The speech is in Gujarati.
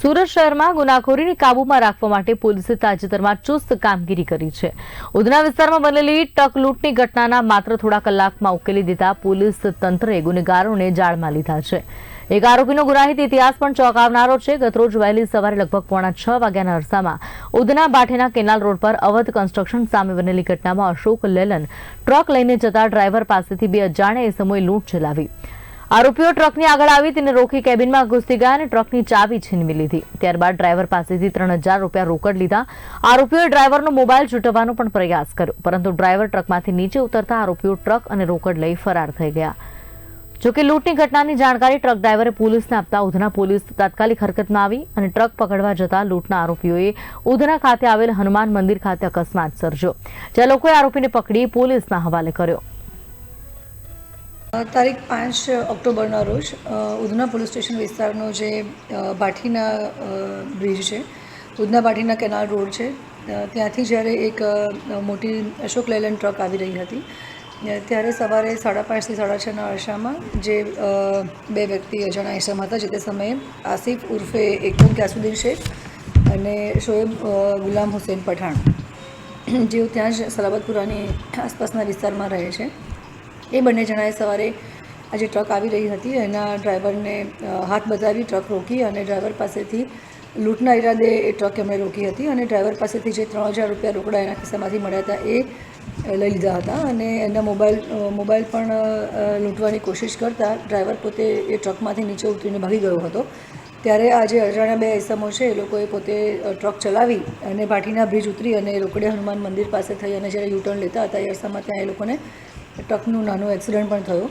સુરત શહેરમાં ગુનાખોરીને કાબૂમાં રાખવા માટે પોલીસે તાજેતરમાં ચુસ્ત કામગીરી કરી છે। ઉધના વિસ્તારમાં બનેલી ટક લૂંટની ઘટનાના માત્ર થોડા કલાકમાં ઉકેલી દેતા પોલીસ તંત્રે ગુનેગારોને જાળમાં લીધા છે। એક આરોપીનો ગુનાહિત ઇતિહાસ પણ ચોંકાવનારો છે। ગતરોજ વહેલી સવારે લગભગ 5:45 વાગ્યાના અરસામાં ઉધના બાઠેના કેનાલ રોડ પર અવધ કન્સ્ટ્રક્શન સામે બનેલી ઘટનામાં અશોક લેલન ટ્રક લઈને જતા ડ્રાઈવર પાસેથી બે અજાણ્યા ઇસમોએ લૂંટ ચલાવી। આરોપીઓ ટ્રકની આગળ આવી તેને રોકી કેબિનમાં ઘૂસી ગયા અને ટ્રકની ચાવી છીનવી લીધી। ત્યારબાદ ડ્રાઈવર પાસેથી 3000 રૂપિયા રોકડ લીધા। આરોપીઓએ ડ્રાઈવરનો મોબાઈલ ઝૂંટવવાનો પણ પ્રયાસ કર્યો, પરંતુ ડ્રાઈવર ટ્રકમાંથી નીચે ઉતરતા આરોપીઓ ટ્રક અને રોકડ લઈ ફરાર થઈ ગયા। જોકે લૂંટની ઘટનાની જાણકારી ટ્રક ડ્રાઈવરે પોલીસને આપતા ઉધના પોલીસ તાત્કાલિક હરકતમાં આવી અને ટ્રક પકડવા જતા લૂંટના આરોપીઓએ ઉધના ખાતે આવેલ હનુમાન મંદિર ખાતે અકસ્માત સર્જ્યો, જ્યાં લોકોએ આરોપીને પકડી પોલીસના હવાલે કર્યો। તારીખ 5 ઓક્ટોબરના રોજ ઉધના પોલીસ સ્ટેશન વિસ્તારનો જે બાઠીના બ્રિજ છે, ઉધના બાઠીના કેનાલ રોડ છે, ત્યાંથી જ્યારે એક મોટી અશોક લેલન ટ્રક આવી રહી હતી, ત્યારે સવારે 5:30 થી 6:30ના અરસામાં જે બે વ્યક્તિ અજાણ્યા ઇસમ હતા, જે તે સમયે આસિફ ઉર્ફે એકમ ગ્યાસુદ્દીન શેખ અને શોએબ ગુલામ હુસૈન પઠાણ, જેઓ ત્યાં જ સલાબતપુરાની આસપાસના વિસ્તારમાં રહે છે, એ બંને જણાએ સવારે આ જે ટ્રક આવી રહી હતી એના ડ્રાઈવરને હાથ બતાવી ટ્રક રોકી અને ડ્રાઈવર પાસેથી લૂંટના ઈરાદે એ ટ્રક એમણે રોકી હતી અને ડ્રાઈવર પાસેથી જે 3000 રૂપિયા રોકડા એના ખિસ્સામાંથી મળ્યા હતા એ લઈ લીધા હતા અને એના મોબાઈલ પણ લૂંટવાની કોશિશ કરતાં ડ્રાઈવર પોતે એ ટ્રકમાંથી નીચે ઉતરીને ભાગી ગયો હતો। ત્યારે આ જે અજાણ્યા બે ઇસમો છે એ લોકોએ પોતે ટ્રક ચલાવી અને બાઠીના બ્રિજ ઉતરી અને રોકડે હનુમાન મંદિર પાસે થઈ અને જ્યારે યુટર્ન લેતા હતા એ અરસામાં ત્યાં એ લોકોને ટ્રકનું નાનું એક્સિડન્ટ પણ થયો।